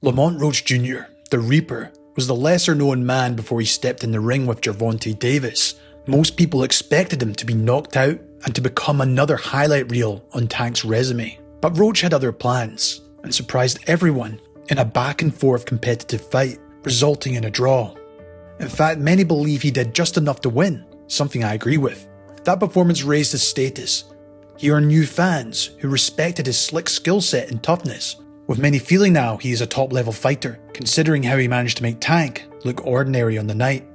Lamont Roach Jr., the Reaper, was the lesser known man before he stepped in the ring with Gervonta Davis. Most people expected him to be knocked out and to become another highlight reel on Tank's resume. But Roach had other plans and surprised everyone in a back and forth competitive fight, resulting in a draw. In fact, many believe he did just enough to win, something I agree with. That performance raised his status. He earned new fans who respected his slick skill set and toughness, with many feeling now he is a top level fighter, considering how he managed to make Tank look ordinary on the night.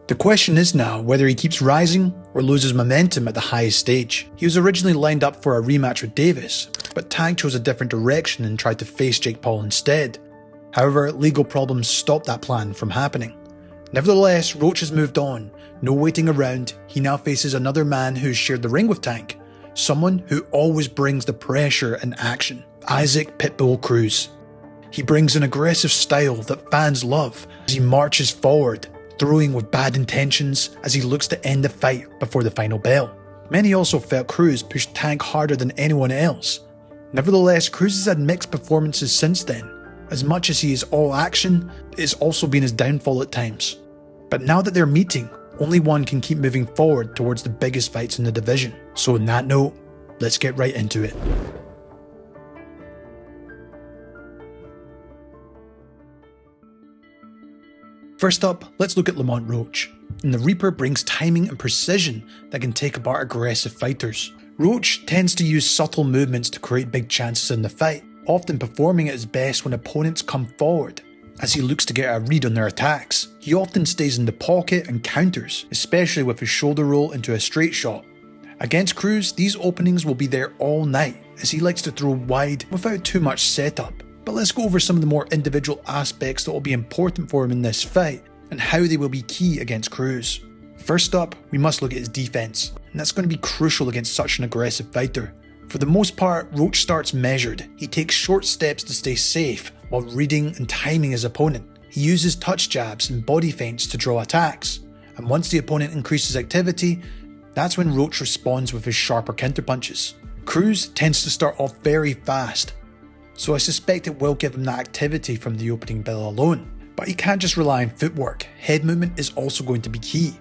The question is now whether he keeps rising or loses momentum at the highest stage. He was originally lined up for a rematch with Davis, but Tank chose a different direction and tried to face Jake Paul instead. However, legal problems stopped that plan from happening. Nevertheless, Roach has moved on. No waiting around, he now faces another man who's shared the ring with Tank. Someone who always brings the pressure and action. Isaac Pitbull Cruz. He brings an aggressive style that fans love as he marches forward, throwing with bad intentions as he looks to end the fight before the final bell. Many also felt Cruz pushed Tank harder than anyone else. Nevertheless, Cruz has had mixed performances since then. As much as he is all action, it has also been his downfall at times. But now that they're meeting, only one can keep moving forward towards the biggest fights in the division. So on that note, let's get right into it. First up, let's look at Lamont Roach. And the Reaper brings timing and precision that can take apart aggressive fighters. Roach tends to use subtle movements to create big chances in the fight, often performing at his best when opponents come forward, as he looks to get a read on their attacks. He often stays in the pocket and counters, especially with his shoulder roll into a straight shot. Against Cruz, these openings will be there all night, as he likes to throw wide without too much setup. But let's go over some of the more individual aspects that will be important for him in this fight, and how they will be key against Cruz. First up, we must look at his defense, and that's going to be crucial against such an aggressive fighter. For the most part, Roach starts measured. He takes short steps to stay safe, while reading and timing his opponent. He uses touch jabs and body feints to draw attacks, and once the opponent increases activity, that's when Roach responds with his sharper counterpunches. Cruz tends to start off very fast, so I suspect it will give him that activity from the opening bell alone. But he can't just rely on footwork, head movement is also going to be key.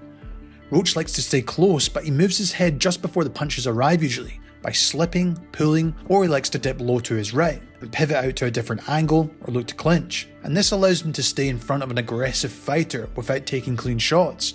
Roach likes to stay close, but he moves his head just before the punches arrive usually, by slipping, pulling, or he likes to dip low to his right, and pivot out to a different angle or look to clinch. And this allows him to stay in front of an aggressive fighter without taking clean shots.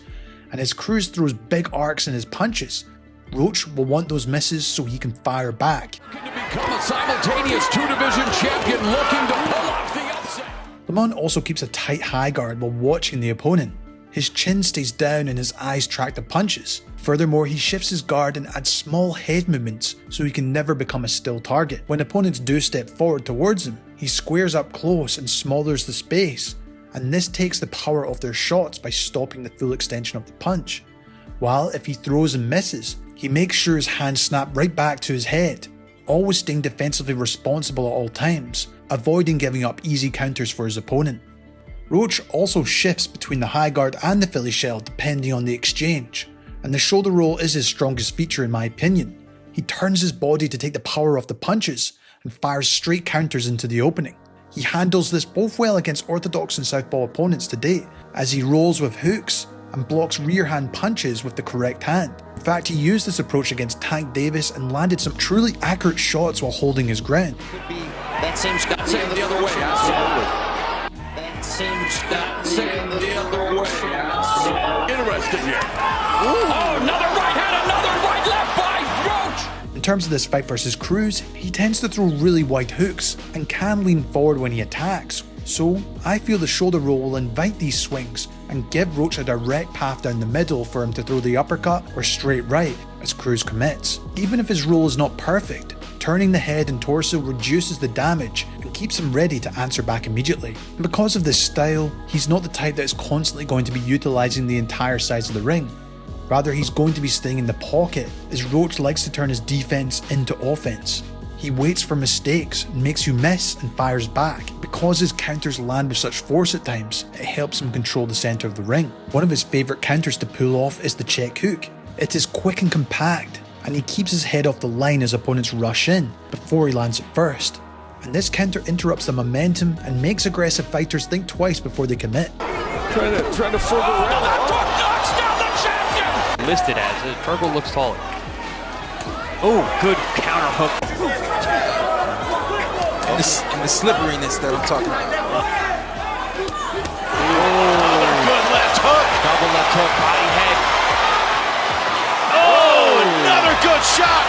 And as Cruz throws big arcs in his punches, Roach will want those misses so he can fire back. To become a simultaneous two-division champion looking to pull off the upset. Lamont also keeps a tight high guard while watching the opponent. His chin stays down and his eyes track the punches. Furthermore, he shifts his guard and adds small head movements so he can never become a still target. When opponents do step forward towards him, he squares up close and smothers the space, and this takes the power off their shots by stopping the full extension of the punch. While if he throws and misses, he makes sure his hands snap right back to his head, always staying defensively responsible at all times, avoiding giving up easy counters for his opponent. Roach also shifts between the high guard and the Philly shell depending on the exchange, and the shoulder roll is his strongest feature in my opinion. He turns his body to take the power off the punches and fires straight counters into the opening. He handles this both well against orthodox and southpaw opponents to date, as he rolls with hooks and blocks rear hand punches with the correct hand. In fact, he used this approach against Tank Davis and landed some truly accurate shots while holding his ground. Could be that same Scott Same the other way. That same Scott Same the other way. Interesting here. Oh, another right hand, another right left by Roach. In terms of this fight versus Cruz, he tends to throw really wide hooks and can lean forward when he attacks. So I feel the shoulder roll will invite these swings and give Roach a direct path down the middle for him to throw the uppercut or straight right as Cruz commits. Even if his roll is not perfect, turning the head and torso reduces the damage and keeps him ready to answer back immediately. And because of this style, he's not the type that is constantly going to be utilising the entire size of the ring. Rather, he's going to be staying in the pocket, as Roach likes to turn his defense into offense. He waits for mistakes and makes you miss and fires back. Because his counters land with such force at times, it helps him control the centre of the ring. One of his favourite counters to pull off is the check hook. It is quick and compact, and he keeps his head off the line as opponents rush in before he lands it first. and this counter interrupts the momentum and makes aggressive fighters think twice before they commit. Trying to further around. Left hook knocks down the champion! Listed as it. Fergal looks taller. Oh, good counter hook. And the slipperiness that I'm talking about. Good left hook. Double left hook, body head. Oh, another good shot.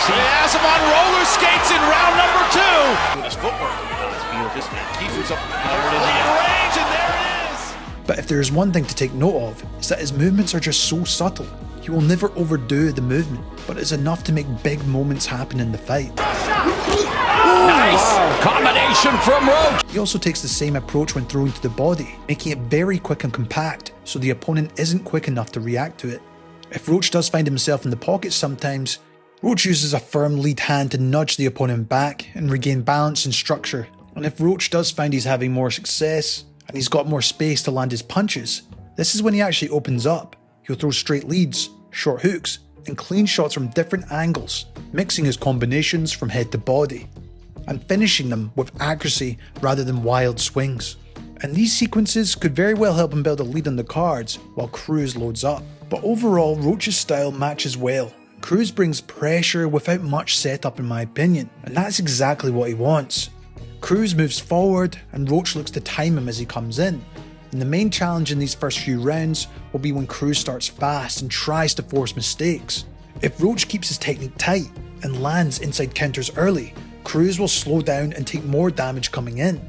See, has him on roller skates in round number 2. His footwork. Let's feel this man keeps himself in range, and there it is. But if there is one thing to take note of, it's that his movements are just so subtle. He will never overdo the movement, but it's enough to make big moments happen in the fight. Nice combination from Roach. He also takes the same approach when throwing to the body, making it very quick and compact, so the opponent isn't quick enough to react to it. If Roach does find himself in the pocket sometimes, Roach uses a firm lead hand to nudge the opponent back and regain balance and structure. And if Roach does find he's having more success, and he's got more space to land his punches, this is when he actually opens up. He'll throw straight leads, short hooks, and clean shots from different angles, mixing his combinations from head to body, and finishing them with accuracy rather than wild swings. And these sequences could very well help him build a lead on the cards while Cruz loads up. But overall, Roach's style matches well. Cruz brings pressure without much setup in my opinion, and that's exactly what he wants. Cruz moves forward and Roach looks to time him as he comes in. And the main challenge in these first few rounds will be when Cruz starts fast and tries to force mistakes. If Roach keeps his technique tight and lands inside counters early, Cruz will slow down and take more damage coming in.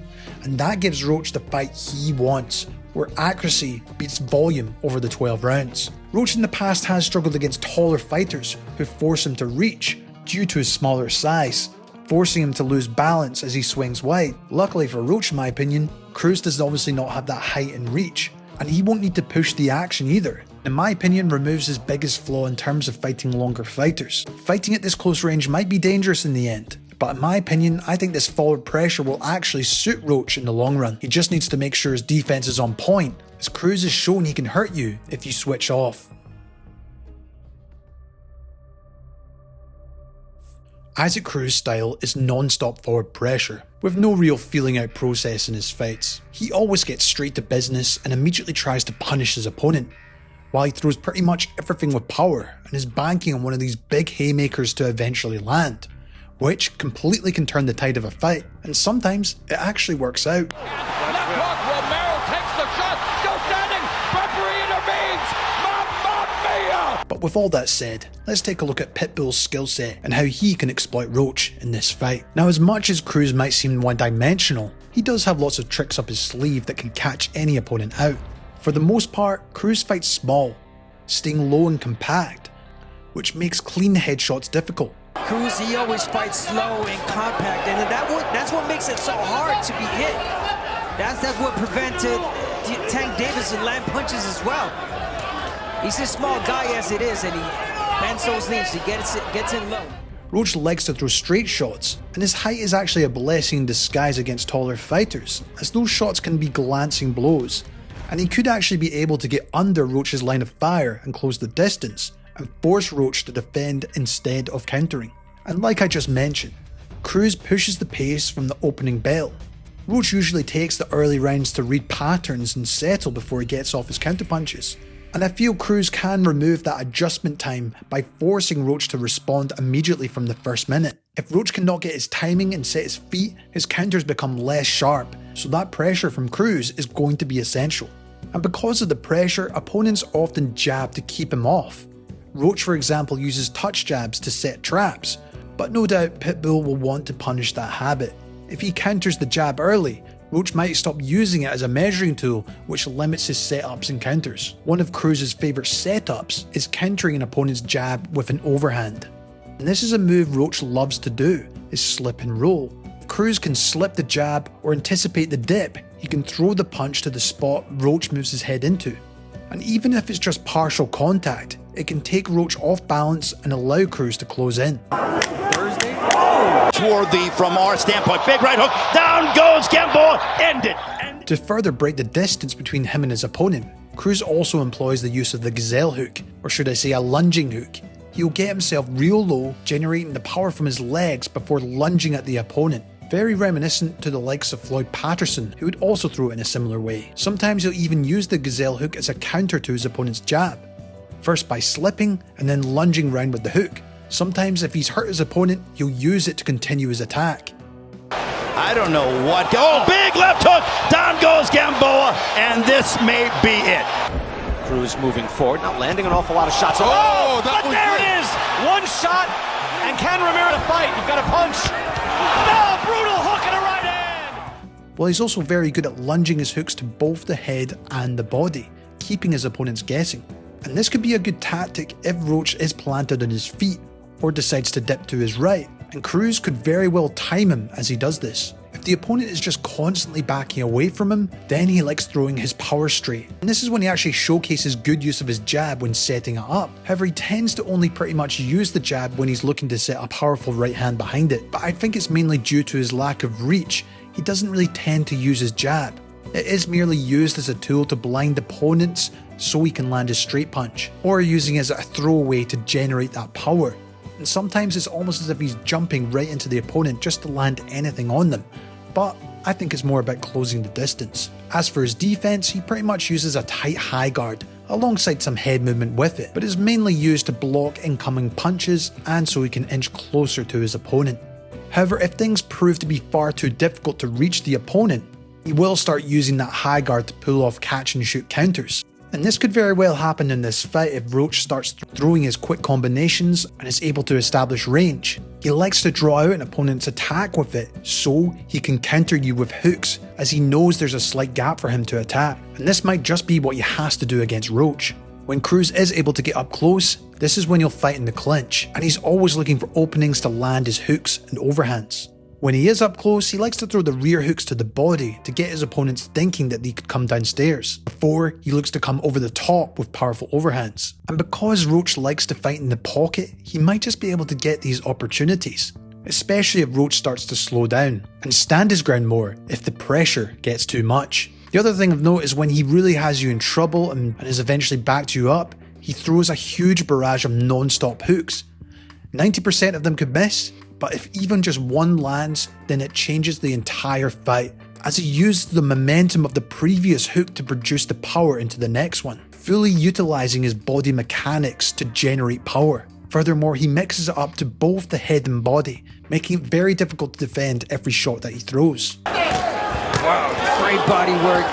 And that gives Roach the fight he wants, where accuracy beats volume over the 12 rounds. Roach in the past has struggled against taller fighters who force him to reach due to his smaller size, forcing him to lose balance as he swings wide. Luckily for Roach in my opinion, Cruz does obviously not have that height and reach, and he won't need to push the action either. In my opinion, removes his biggest flaw in terms of fighting longer fighters. Fighting at this close range might be dangerous in the end, but in my opinion, I think this forward pressure will actually suit Roach in the long run. He just needs to make sure his defense is on point, as Cruz has shown he can hurt you if you switch off. Isaac Cruz's style is non-stop forward pressure, with no real feeling out process in his fights. He always gets straight to business and immediately tries to punish his opponent, while he throws pretty much everything with power and is banking on one of these big haymakers to eventually land, which completely can turn the tide of a fight, and sometimes it actually works out. Left hook, Romero takes the shot, still standing, referee intervenes, Mamma Mia! But with all that said, let's take a look at Pitbull's skill set and how he can exploit Roach in this fight. Now, as much as Cruz might seem one-dimensional, he does have lots of tricks up his sleeve that can catch any opponent out. For the most part, Cruz fights small, staying low and compact, which makes clean headshots difficult. Cruz, he always fights slow and compact, and that's what makes it so hard to be hit. That's what prevented Tank Davis to land punches as well. He's a small guy as it is, and he bends those knees, he gets in low. Roach likes to throw straight shots, and his height is actually a blessing in disguise against taller fighters, as those shots can be glancing blows, and he could actually be able to get under Roach's line of fire and close the distance, and force Roach to defend instead of countering. And like I just mentioned, Cruz pushes the pace from the opening bell. Roach usually takes the early rounds to read patterns and settle before he gets off his counterpunches, and I feel Cruz can remove that adjustment time by forcing Roach to respond immediately from the first minute. If Roach cannot get his timing and set his feet, his counters become less sharp, so that pressure from Cruz is going to be essential. And because of the pressure, opponents often jab to keep him off. Roach, for example, uses touch jabs to set traps, but no doubt Pitbull will want to punish that habit. If he counters the jab early, Roach might stop using it as a measuring tool, which limits his setups and counters. One of Cruz's favourite setups is countering an opponent's jab with an overhand. And this is a move Roach loves to do, is slip and roll. If Cruz can slip the jab or anticipate the dip, he can throw the punch to the spot Roach moves his head into. And even if it's just partial contact, it can take Roach off balance and allow Cruz to close in. Toward from our standpoint, big right hook, down goes Gamboa, end it. To further break the distance between him and his opponent, Cruz also employs the use of the gazelle hook, or should I say a lunging hook. he'll get himself real low, generating the power from his legs before lunging at the opponent. Very reminiscent to the likes of Floyd Patterson, who would also throw it in a similar way. Sometimes he'll even use the gazelle hook as a counter to his opponent's jab. First by slipping, and then lunging round with the hook. Sometimes if he's hurt his opponent, he'll use it to continue his attack. I don't know what. Oh, big left hook. Down goes Gamboa, and this may be it. Cruz moving forward, not landing an awful lot of shots. Oh, that but was there it. it is. One shot, and can Ramirez fight? You've got a punch. No, brutal hook and a right hand. Well, he's also very good at lunging his hooks to both the head and the body, keeping his opponents guessing. And this could be a good tactic if Roach is planted on his feet, or decides to dip to his right, and Cruz could very well time him as he does this. If the opponent is just constantly backing away from him, then he likes throwing his power straight. And this is when he actually showcases good use of his jab when setting it up. However, he tends to only pretty much use the jab when he's looking to set a powerful right hand behind it, but I think it's mainly due to his lack of reach. He doesn't really tend to use his jab. It is merely used as a tool to blind opponents so he can land his straight punch, or using it as a throwaway to generate that power. And sometimes it's almost as if he's jumping right into the opponent just to land anything on them, but I think it's more about closing the distance. As for his defense, he pretty much uses a tight high guard, alongside some head movement with it, but is mainly used to block incoming punches and so he can inch closer to his opponent. However, if things prove to be far too difficult to reach the opponent, he will start using that high guard to pull off catch and shoot counters. And this could very well happen in this fight if Roach starts throwing his quick combinations and is able to establish range. He likes to draw out an opponent's attack with it, so he can counter you with hooks, as he knows there's a slight gap for him to attack. And this might just be what he has to do against Roach. When Cruz is able to get up close, this is when he'll fight in the clinch, and he's always looking for openings to land his hooks and overhands. When he is up close, he likes to throw the rear hooks to the body to get his opponents thinking that they could come downstairs, before he looks to come over the top with powerful overhands. And because Roach likes to fight in the pocket, he might just be able to get these opportunities, especially if Roach starts to slow down, and stand his ground more if the pressure gets too much. The other thing of note is when he really has you in trouble and is eventually backed you up, he throws a huge barrage of non-stop hooks. 90% of them could miss, but if even just one lands, then it changes the entire fight, as he used the momentum of the previous hook to produce the power into the next one, fully utilising his body mechanics to generate power. Furthermore, he mixes it up to both the head and body, making it very difficult to defend every shot that he throws. Wow, great body work,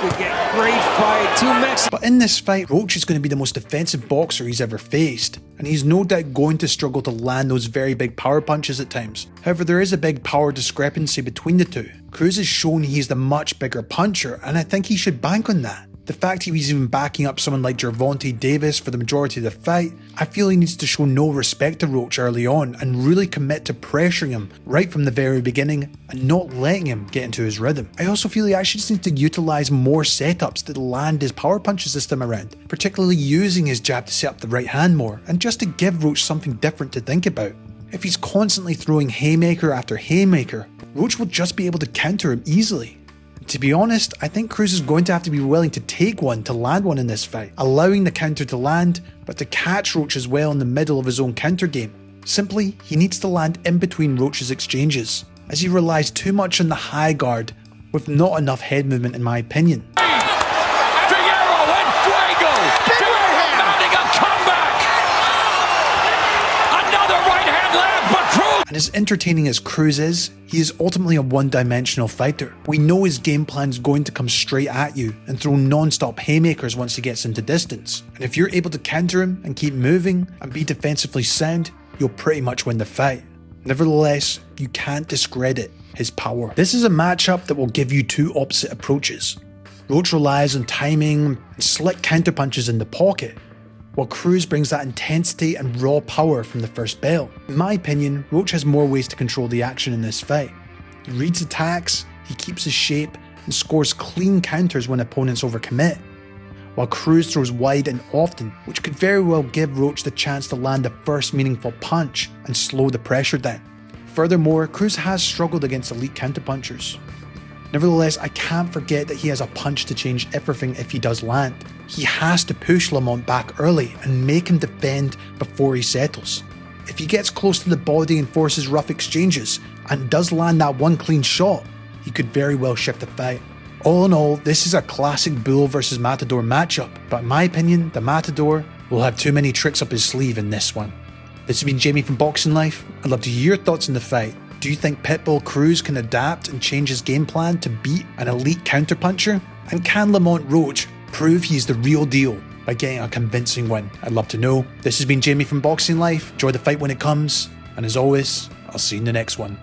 great fight, two Mexicans. But in this fight, Roach is going to be the most defensive boxer he's ever faced, and he's no doubt going to struggle to land those very big power punches at times. However, there is a big power discrepancy between the two. Cruz has shown he's the much bigger puncher, and I think he should bank on that. The fact he was even backing up someone like Gervonta Davis for the majority of the fight, I feel he needs to show no respect to Roach early on and really commit to pressuring him right from the very beginning and not letting him get into his rhythm. I also feel he actually just needs to utilise more setups to land his power punches this time around, particularly using his jab to set up the right hand more, and just to give Roach something different to think about. If he's constantly throwing haymaker after haymaker, Roach will just be able to counter him easily. To be honest, I think Cruz is going to have to be willing to take one to land one in this fight, allowing the counter to land, but to catch Roach as well in the middle of his own counter game. Simply, he needs to land in between Roach's exchanges, as he relies too much on the high guard, with not enough head movement in my opinion. And as entertaining as Cruz is, he is ultimately a one-dimensional fighter. We know his game plan is going to come straight at you and throw non-stop haymakers once he gets into distance. And if you're able to counter him and keep moving and be defensively sound, you'll pretty much win the fight. Nevertheless, you can't discredit his power. This is a matchup that will give you two opposite approaches. Roach relies on timing and slick counterpunches in the pocket, while Cruz brings that intensity and raw power from the first bell. In my opinion, Roach has more ways to control the action in this fight. He reads attacks, he keeps his shape, and scores clean counters when opponents overcommit, while Cruz throws wide and often, which could very well give Roach the chance to land the first meaningful punch and slow the pressure down. Furthermore, Cruz has struggled against elite counterpunchers. Nevertheless, I can't forget that he has a punch to change everything if he does land. He has to push Lamont back early and make him defend before he settles. if he gets close to the body and forces rough exchanges, and does land that one clean shot, he could very well shift the fight. All in all, this is a classic Bull versus Matador matchup, but in my opinion, the Matador will have too many tricks up his sleeve in this one. This has been Jamie from Boxing Life. I'd love to hear your thoughts on the fight. Do you think Pitbull Cruz can adapt and change his game plan to beat an elite counterpuncher? And can Lamont Roach prove he's the real deal by getting a convincing win? I'd love to know. This has been Jamie from Boxing Life. Enjoy the fight when it comes, and as always, I'll see you in the next one.